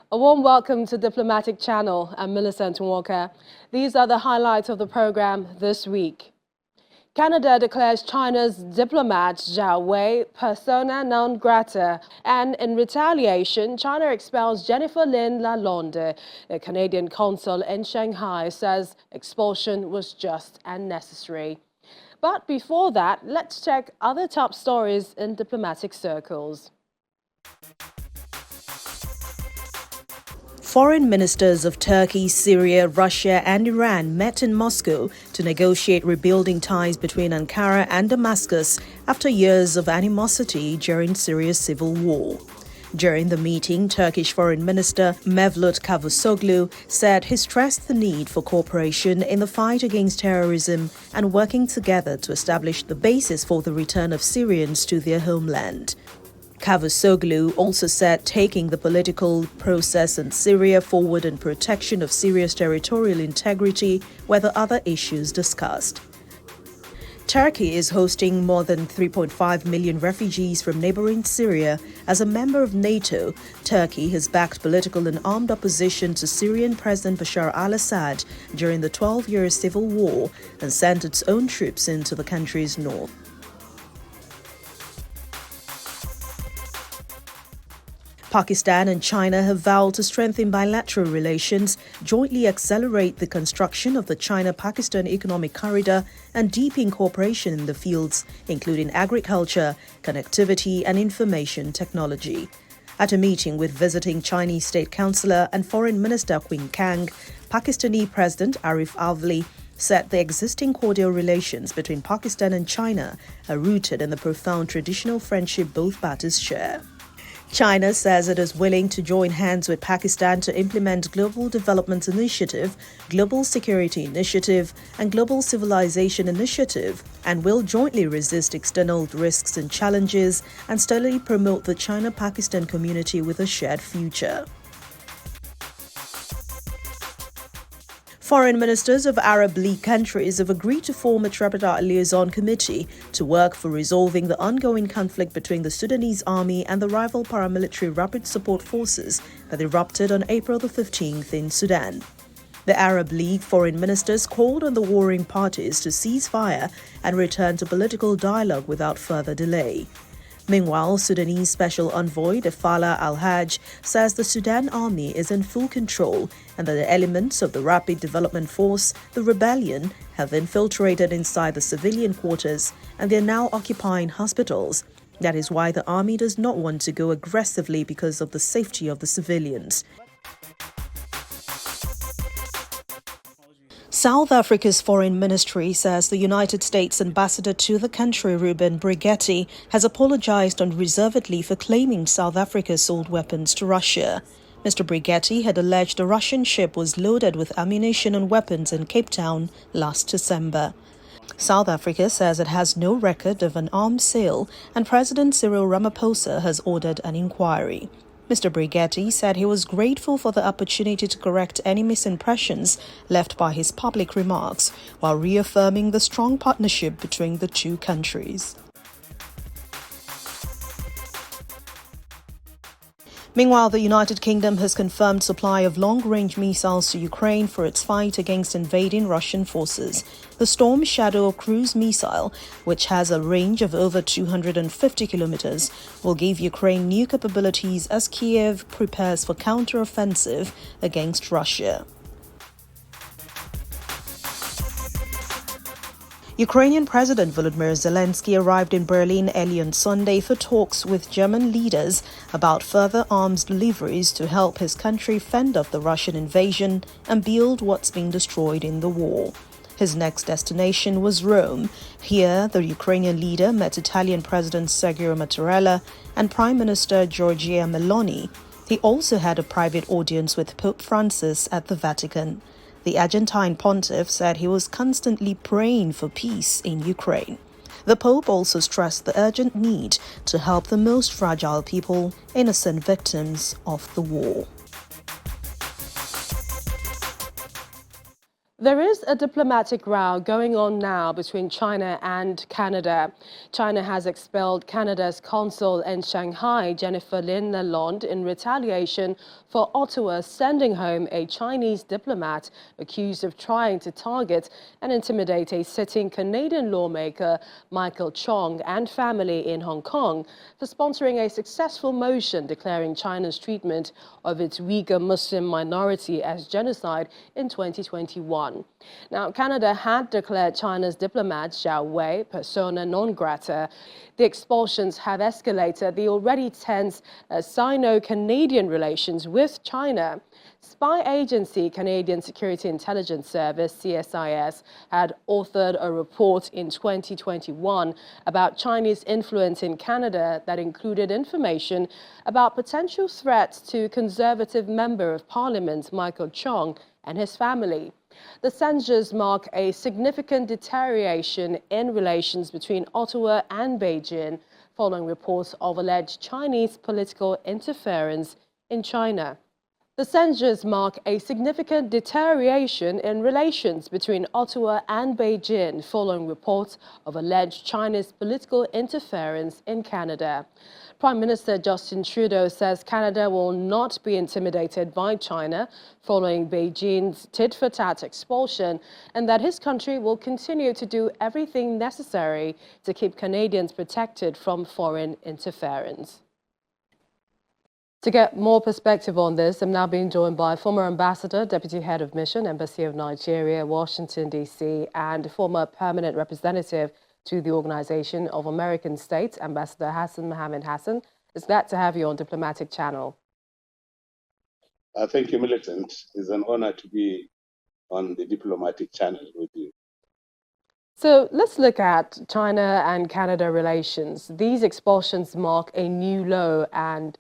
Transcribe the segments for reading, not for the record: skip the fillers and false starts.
A warm welcome to Diplomatic Channel. I'm Millicent Walker. These are the highlights of the program this week. Canada declares China's diplomat Zhao Wei persona non grata, and in retaliation, China expels Jennifer Lin Lalonde. The Canadian consul in Shanghai says expulsion was just and necessary. But before that, let's check other top stories in diplomatic circles. Foreign ministers of Turkey, Syria, Russia and Iran met in Moscow to negotiate rebuilding ties between Ankara and Damascus after years of animosity during Syria's civil war. During the meeting, Turkish Foreign Minister Mevlut Cavusoglu said he stressed the need for cooperation in the fight against terrorism and working together to establish the basis for the return of Syrians to their homeland. Cavusoglu also said taking the political process in Syria forward and protection of Syria's territorial integrity were the other issues discussed. Turkey is hosting more than 3.5 million refugees from neighboring Syria. As a member of NATO, Turkey has backed political and armed opposition to Syrian President Bashar al-Assad during the 12-year civil war and sent its own troops into the country's north. Pakistan and China have vowed to strengthen bilateral relations, jointly accelerate the construction of the China-Pakistan Economic Corridor, and deepen cooperation in the fields, including agriculture, connectivity, and information technology. At a meeting with visiting Chinese State Councillor and Foreign Minister Qin Kang, Pakistani President Arif Alvi said the existing cordial relations between Pakistan and China are rooted in the profound traditional friendship both parties share. China says it is willing to join hands with Pakistan to implement Global Development Initiative, Global Security Initiative, and Global Civilization Initiative, and will jointly resist external risks and challenges and steadily promote the China-Pakistan community with a shared future. Foreign ministers of Arab League countries have agreed to form a tripartite liaison committee to work for resolving the ongoing conflict between the Sudanese army and the rival paramilitary rapid support forces that erupted on April the 15th in Sudan. The Arab League foreign ministers called on the warring parties to cease fire and return to political dialogue without further delay. Meanwhile, Sudanese Special Envoy Defala Al-Haj says the Sudan army is in full control and that the elements of the Rapid Development Force, the rebellion, have infiltrated inside the civilian quarters and they are now occupying hospitals. That is why the army does not want to go aggressively because of the safety of the civilians. South Africa's foreign ministry says the United States ambassador to the country, Ruben Brigetti, has apologized unreservedly for claiming South Africa sold weapons to Russia. Mr. Brigetti had alleged a Russian ship was loaded with ammunition and weapons in Cape Town last December. South Africa says it has no record of an arms sale and President Cyril Ramaphosa has ordered an inquiry. Mr. Brigetti said he was grateful for the opportunity to correct any misimpressions left by his public remarks, while reaffirming the strong partnership between the two countries. Meanwhile, the United Kingdom has confirmed supply of long-range missiles to Ukraine for its fight against invading Russian forces. The Storm Shadow cruise missile, which has a range of over 250 kilometers, will give Ukraine new capabilities as Kiev prepares for counter-offensive against Russia. Ukrainian President Volodymyr Zelensky arrived in Berlin early on Sunday for talks with German leaders about further arms deliveries to help his country fend off the Russian invasion and build what's been destroyed in the war. His next destination was Rome. Here, the Ukrainian leader met Italian President Sergio Mattarella and Prime Minister Giorgia Meloni. He also had a private audience with Pope Francis at the Vatican. The Argentine pontiff said he was constantly praying for peace in Ukraine. The Pope also stressed the urgent need to help the most fragile people, innocent victims of the war. There is a diplomatic row going on now between China and Canada. China has expelled Canada's consul in Shanghai, Jennifer Lin Lalonde, in retaliation for Ottawa sending home a Chinese diplomat accused of trying to target and intimidate a sitting Canadian lawmaker, Michael Chong, and family in Hong Kong for sponsoring a successful motion declaring China's treatment of its Uyghur Muslim minority as genocide in 2021. Now, Canada had declared China's diplomat Zhao Wei persona non grata. The expulsions have escalated the already tense Sino-Canadian relations with China. Spy agency Canadian Security Intelligence Service, CSIS, had authored a report in 2021 about Chinese influence in Canada that included information about potential threats to Conservative Member of Parliament Michael Chong and his family. The censures mark a significant deterioration in relations between Ottawa and Beijing following reports of alleged Chinese political interference in China. The censures mark a significant deterioration in relations between Ottawa and Beijing following reports of alleged Chinese political interference in Canada. Prime Minister Justin Trudeau says Canada will not be intimidated by China following Beijing's tit-for-tat expulsion, and that his country will continue to do everything necessary to keep Canadians protected from foreign interference. To get more perspective on this, I'm now being joined by former Ambassador, Deputy Head of Mission, Embassy of Nigeria, Washington, D.C., and former Permanent Representative to the Organization of American States, Ambassador Hassan Mohammed Hassan. It's glad to have you on Diplomatic Channel. Thank you, Militant. It's an honor to be on the Diplomatic Channel with you. So let's look at China and Canada relations. These expulsions mark a new low and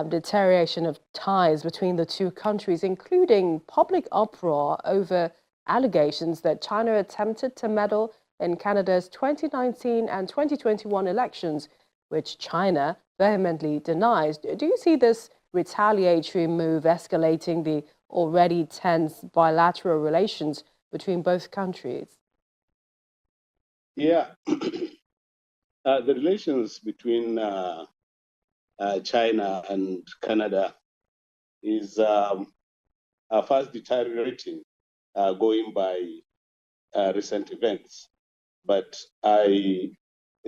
deterioration of ties between the two countries, including public uproar over allegations that China attempted to meddle in Canada's 2019 and 2021 elections, which China vehemently denies. Do you see this retaliatory move escalating the already tense bilateral relations between both countries? Yeah, the relations between China and Canada is fast deteriorating going by recent events. But I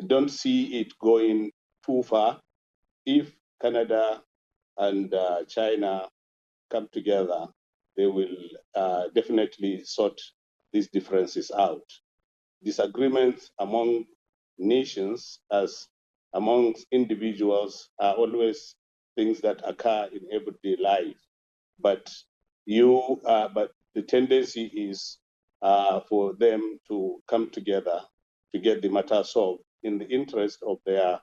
don't see it going too far. If Canada and China come together, they will definitely sort these differences out. Disagreements among nations as amongst individuals are always things that occur in everyday life. But the tendency is for them to come together to get the matter solved in the interest of their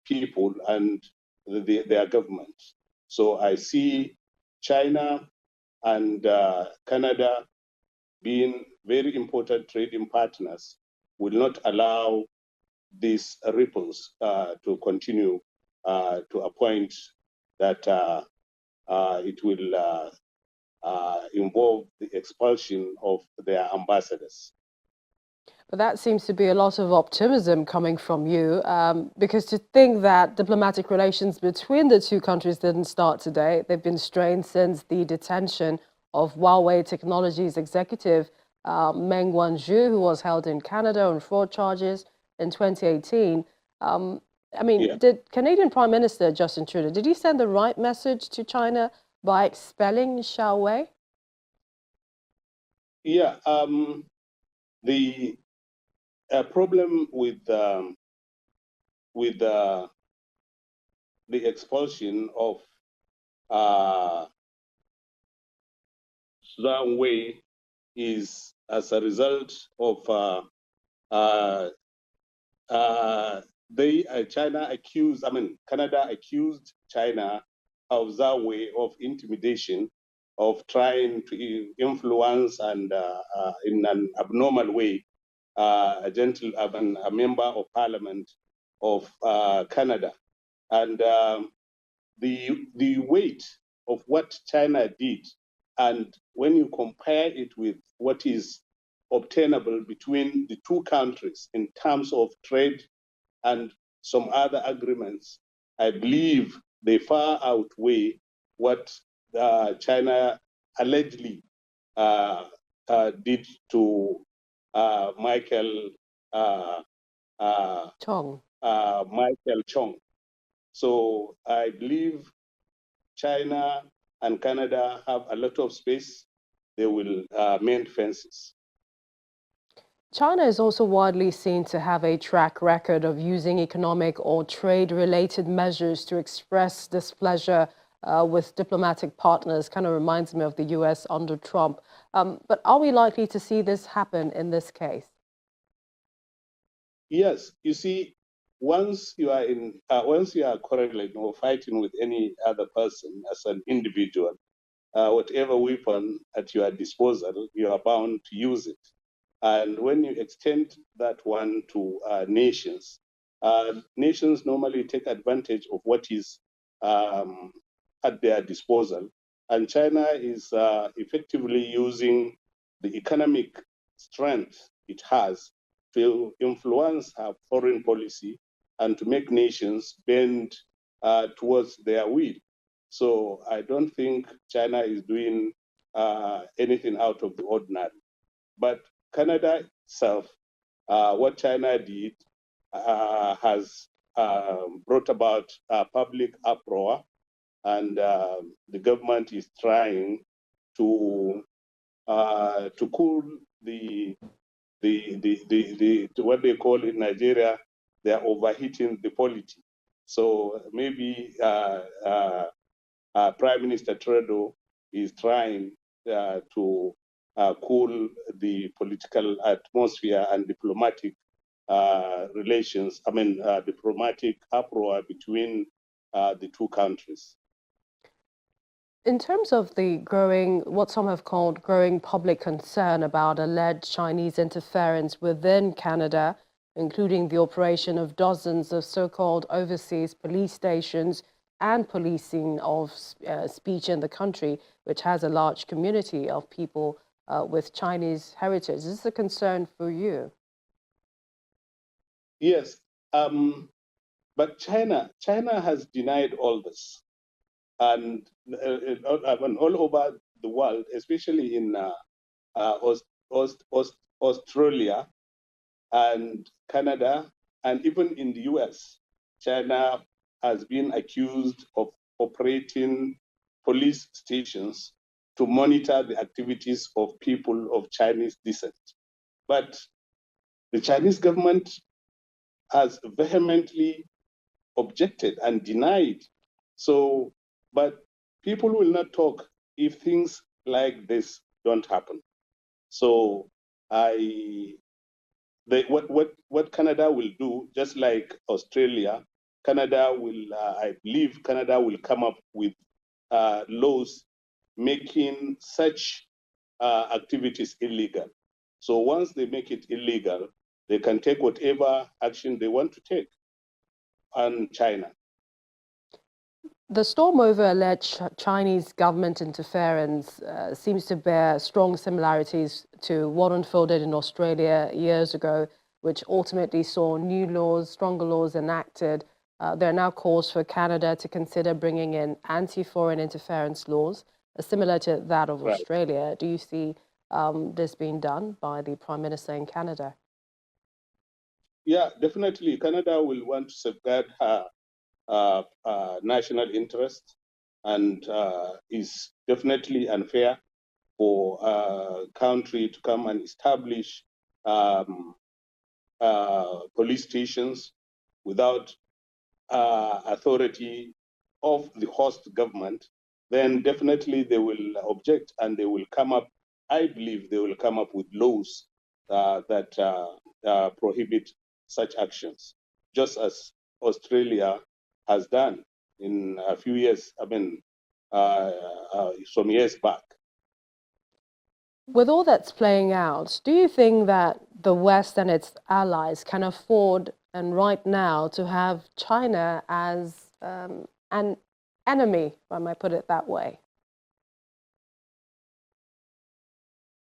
people and their government. So I see China and Canada being very important trading partners will not allow these ripples to continue to a point that it will involve the expulsion of their ambassadors. But that seems to be a lot of optimism coming from you, because to think that diplomatic relations between the two countries didn't start today, they've been strained since the detention of Huawei Technologies executive Meng Wanzhou, who was held in Canada on fraud charges in 2018. Did Canadian Prime Minister Justin Trudeau, did he send the right message to China by expelling Zhao Wei? Yeah, the problem with the expulsion of Zhao Wei is as a result of Canada accused China of Zhao Wei of intimidation, of trying to influence and in an abnormal way a member of Parliament of Canada. And the weight of what China did And when you compare it with what is obtainable between the two countries in terms of trade and some other agreements, I believe they far outweigh what China allegedly did to Michael Chong. Michael Chong. So I believe China and Canada have a lot of space. They will mend fences. China is also widely seen to have a track record of using economic or trade-related measures to express displeasure with diplomatic partners. Kind of reminds me of the U.S. under Trump. But are we likely to see this happen in this case? Yes, you see, once you are quarreling or fighting with any other person as an individual, whatever weapon at your disposal, you are bound to use it. And when you extend that one to nations, nations normally take advantage of what is at their disposal. And China is effectively using the economic strength it has to influence her foreign policy and to make nations bend towards their will. So I don't think China is doing anything out of the ordinary. But Canada itself, what China did has brought about public uproar, and the government is trying to cool the what they call in Nigeria, they are overheating the polity. So maybe Prime Minister Trudeau is trying to cool the political atmosphere and diplomatic relations, diplomatic uproar between the two countries. In terms of the growing, what some have called growing public concern about alleged Chinese interference within Canada, including the operation of dozens of so-called overseas police stations and policing of speech in the country, which has a large community of people with Chinese heritage. Is this a concern for you? Yes, but China has denied all this. And all over the world, especially in Australia and Canada, and even in the US, China has been accused of operating police stations to monitor the activities of people of Chinese descent. But the Chinese government has vehemently objected and denied. So, but people will not talk if things like this don't happen. So, what Canada will do, just like Australia, I believe Canada will come up with laws making such activities illegal. So once they make it illegal, they can take whatever action they want to take on China. The storm over alleged Chinese government interference seems to bear strong similarities to what unfolded in Australia years ago, which ultimately saw new laws, stronger laws enacted. There are now calls for Canada to consider bringing in anti-foreign interference laws, similar to that of Right. Australia. Do you see this being done by the Prime Minister in Canada? Yeah, definitely. Canada will want to safeguard her national interest, and is definitely unfair for a country to come and establish police stations without authority of the host government. Then definitely they will object, and they will come up, I believe they will come up with laws that prohibit such actions, just as Australia has done in a few years, some years back. With all that's playing out, do you think that the West and its allies can afford, and right now, to have China as an enemy, if I might put it that way?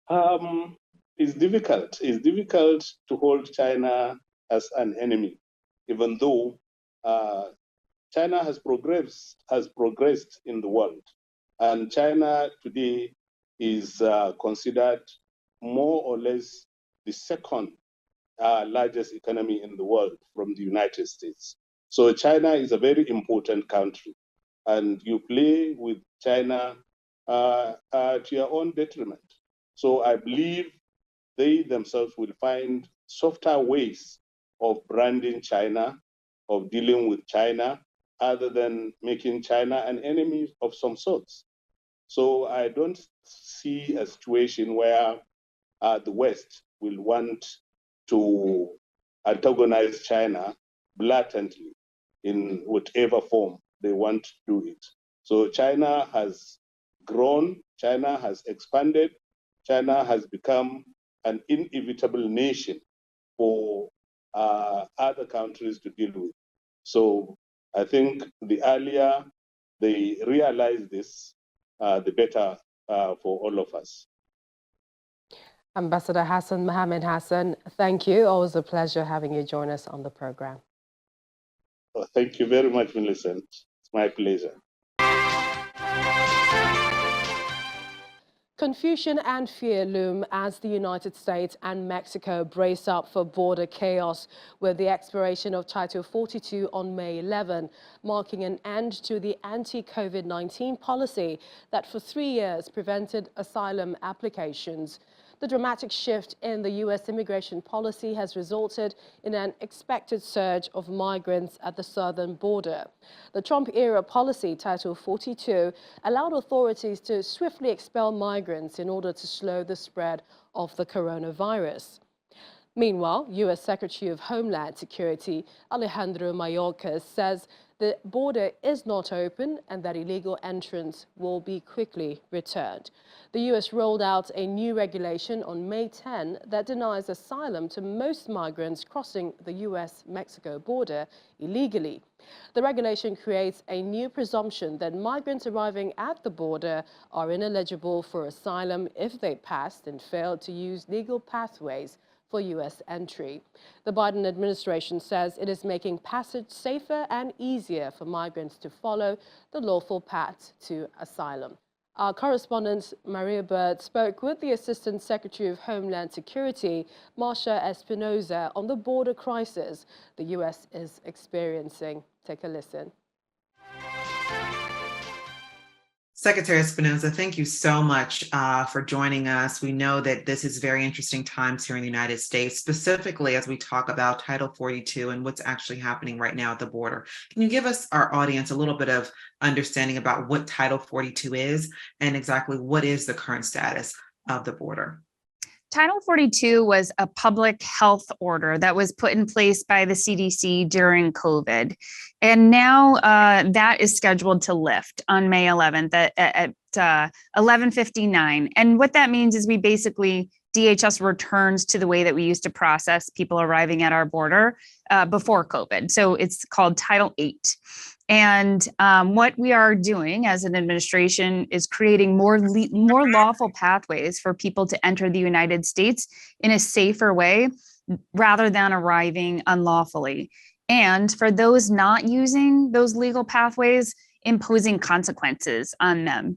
It's difficult. It's difficult to hold China as an enemy, even though China has progressed in the world. And China today is considered more or less the second largest economy in the world from the United States. So China is a very important country, and you play with China to your own detriment. So I believe they themselves will find softer ways of branding China, of dealing with China, other than making China an enemy of some sorts. So I don't see a situation where the West will want to antagonize China blatantly in whatever form they want to do it. So China has grown, China has expanded, China has become an inevitable nation for other countries to deal with. So I think the earlier they realize this, the better for all of us. Ambassador Hassan Mohammed Hassan, thank you. Always a pleasure having you join us on the program. Well, thank you very much, Millicent. It's my pleasure. Confusion and fear loom as the United States and Mexico brace up for border chaos with the expiration of Title 42 on May 11, marking an end to the anti-COVID-19 policy that for 3 years prevented asylum applications. The dramatic shift in the U.S. immigration policy has resulted in an expected surge of migrants at the southern border. The Trump-era policy, Title 42, allowed authorities to swiftly expel migrants in order to slow the spread of the coronavirus. Meanwhile, U.S. Secretary of Homeland Security Alejandro Mayorkas says the border is not open and that illegal entrants will be quickly returned. The U.S. rolled out a new regulation on May 10 that denies asylum to most migrants crossing the U.S.-Mexico border illegally. The regulation creates a new presumption that migrants arriving at the border are ineligible for asylum if they passed and failed to use legal pathways for U.S. entry. The Biden administration says it is making passage safer and easier for migrants to follow the lawful path to asylum. Our correspondent, Maria Bird, spoke with the Assistant Secretary of Homeland Security, Marsha Espinoza, on the border crisis the U.S. is experiencing. Take a listen. Secretary Espinoza, thank you so much for joining us. We know that this is very interesting times here in the United States, specifically as we talk about Title 42 and what's actually happening right now at the border. Can you give us, our audience, a little bit of understanding about what Title 42 is and exactly what is the current status of the border? Title 42 was a public health order that was put in place by the CDC during COVID. And now that is scheduled to lift on May 11th at 11:59. And what that means is DHS returns to the way that we used to process people arriving at our border before COVID. So it's called Title 8. And what we are doing as an administration is creating more lawful pathways for people to enter the United States in a safer way rather than arriving unlawfully. And for those not using those legal pathways, imposing consequences on them.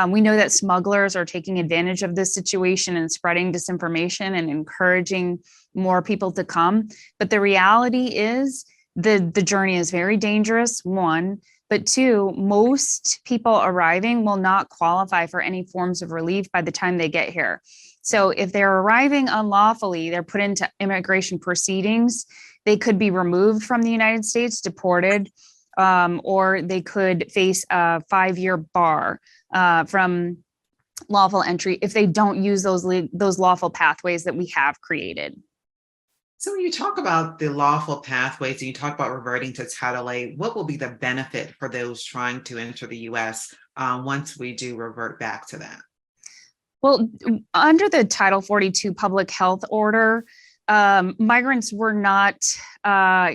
We know that smugglers are taking advantage of this situation and spreading disinformation and encouraging more people to come. But the reality is the journey is very dangerous, one, but two, most people arriving will not qualify for any forms of relief by the time they get here. So if they're arriving unlawfully, they're put into immigration proceedings, they could be removed from the United States, deported, or they could face a 5-year bar from lawful entry if they don't use those lawful pathways that we have created. So when you talk about the lawful pathways and you talk about reverting to Title 8, what will be the benefit for those trying to enter the U.S. Once we do revert back to that? Well, under the Title 42 public health order, migrants were not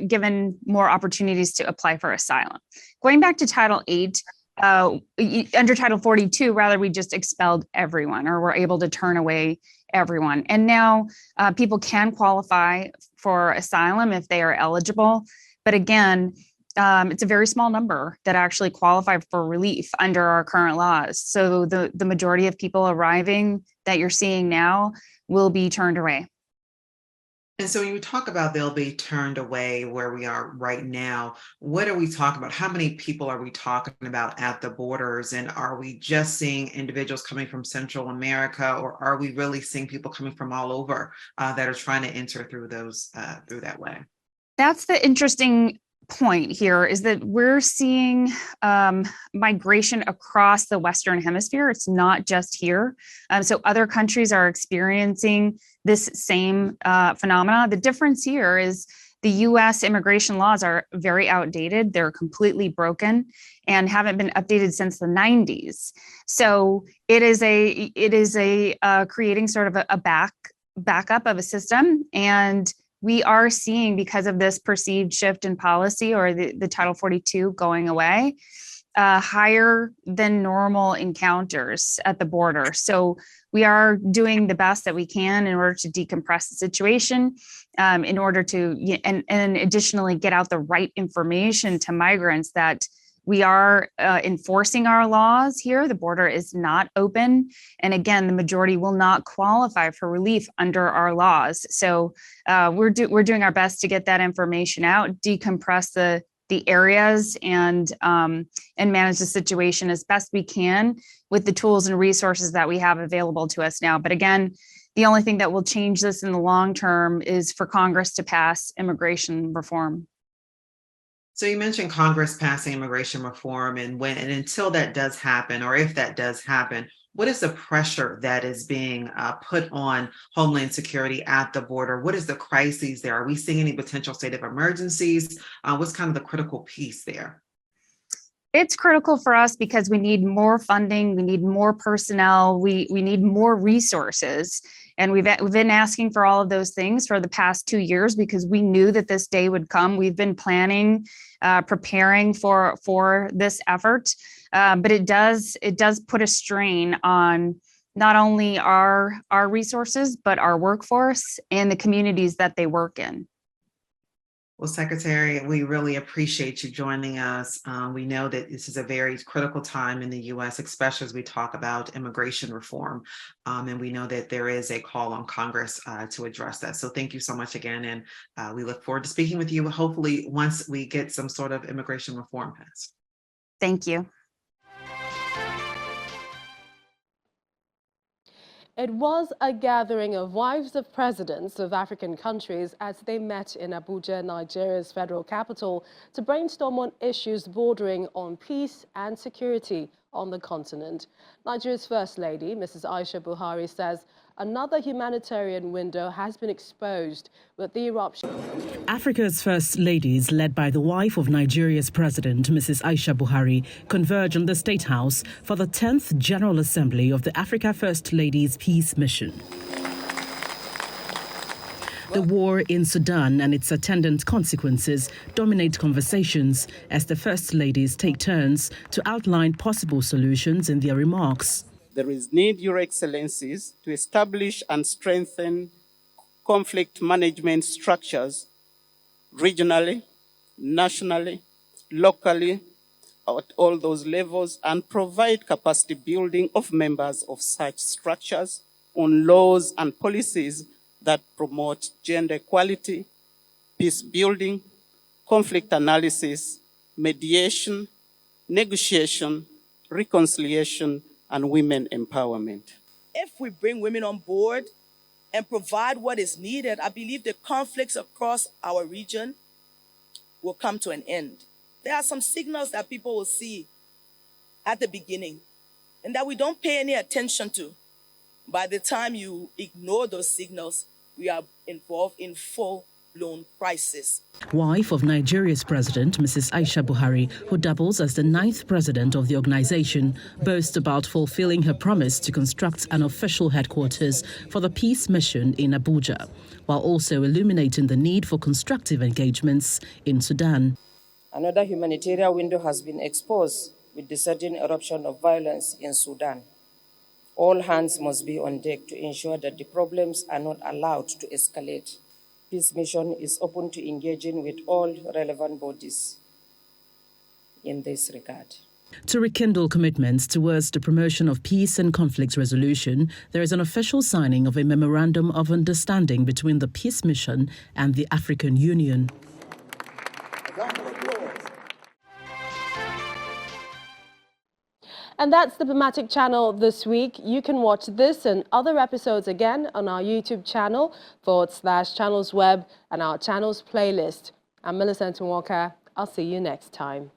given more opportunities to apply for asylum. Going back to Title 8, under Title 42, rather, we just expelled everyone, or were able to turn away everyone. And now people can qualify for asylum if they are eligible. But again, it's a very small number that actually qualify for relief under our current laws. So the majority of people arriving that you're seeing now will be turned away. And so when you talk about they'll be turned away where we are right now, what are we talking about? How many people are we talking about at the borders? And are we just seeing individuals coming from Central America, or are we really seeing people coming from all over that are trying to enter through through that way? That's the interesting point here, is that we're seeing migration across the Western Hemisphere. It's not just here. So other countries are experiencing this same phenomena. The difference here is the US immigration laws are very outdated. They're completely broken and haven't been updated since the 90s. So it is creating sort of a backup of a system. And we are seeing, because of this perceived shift in policy, or the Title 42 going away, higher than normal encounters at the border. So we are doing the best that we can in order to decompress the situation, in order to, and additionally get out the right information to migrants that we are enforcing our laws here. The border is not open. And again, the majority will not qualify for relief under our laws. So we're doing our best to get that information out, decompress the areas, and manage the situation as best we can with the tools and resources that we have available to us now. But again, the only thing that will change this in the long term is for Congress to pass immigration reform. So you mentioned Congress passing immigration reform, and until that does happen, or if that does happen, what is the pressure that is being put on Homeland Security at the border? What is the crises there? Are we seeing any potential state of emergencies? What's kind of the critical piece there? It's critical for us because we need more funding, we need more personnel, we need more resources. And we've been asking for all of those things for the past 2 years because we knew that this day would come. We've been planning, preparing for this effort, but it does put a strain on not only our resources, but our workforce and the communities that they work in. Well, Secretary, we really appreciate you joining us. We know that this is a very critical time in the U.S., especially as we talk about immigration reform. And we know that there is a call on Congress to address that. So thank you so much again. And we look forward to speaking with you, hopefully, once we get some sort of immigration reform passed. Thank you. It was a gathering of wives of presidents of African countries as they met in Abuja, Nigeria's federal capital, to brainstorm on issues bordering on peace and security on the continent. Nigeria's First Lady, Mrs. Aisha Buhari, says another humanitarian window has been exposed with the eruption. Africa's First Ladies, led by the wife of Nigeria's President, Mrs. Aisha Buhari, converge on the State House for the 10th General Assembly of the Africa First Ladies Peace Mission. The war in Sudan and its attendant consequences dominate conversations as the First Ladies take turns to outline possible solutions in their remarks. There is need, Your Excellencies, to establish and strengthen conflict management structures regionally, nationally, locally, at all those levels, and provide capacity building of members of such structures on laws and policies that promote gender equality, peace building, conflict analysis, mediation, negotiation, reconciliation, and women empowerment. If we bring women on board and provide what is needed, I believe the conflicts across our region will come to an end. There are some signals that people will see at the beginning and that we don't pay any attention to. By the time you ignore those signals, we are involved in full-blown crisis. Wife of Nigeria's President, Mrs. Aisha Buhari, who doubles as the 9th president of the organization, boasts about fulfilling her promise to construct an official headquarters for the peace mission in Abuja, while also illuminating the need for constructive engagements in Sudan. Another humanitarian window has been exposed with the sudden eruption of violence in Sudan. All hands must be on deck to ensure that the problems are not allowed to escalate. Peace Mission is open to engaging with all relevant bodies in this regard. To rekindle commitments towards the promotion of peace and conflict resolution, there is an official signing of a memorandum of understanding between the Peace Mission and the African Union. And that's Diplomatic Channel this week. You can watch this and other episodes again on our YouTube channel /Channels Web and our Channels playlist. I'm Millicent Walker. I'll see you next time.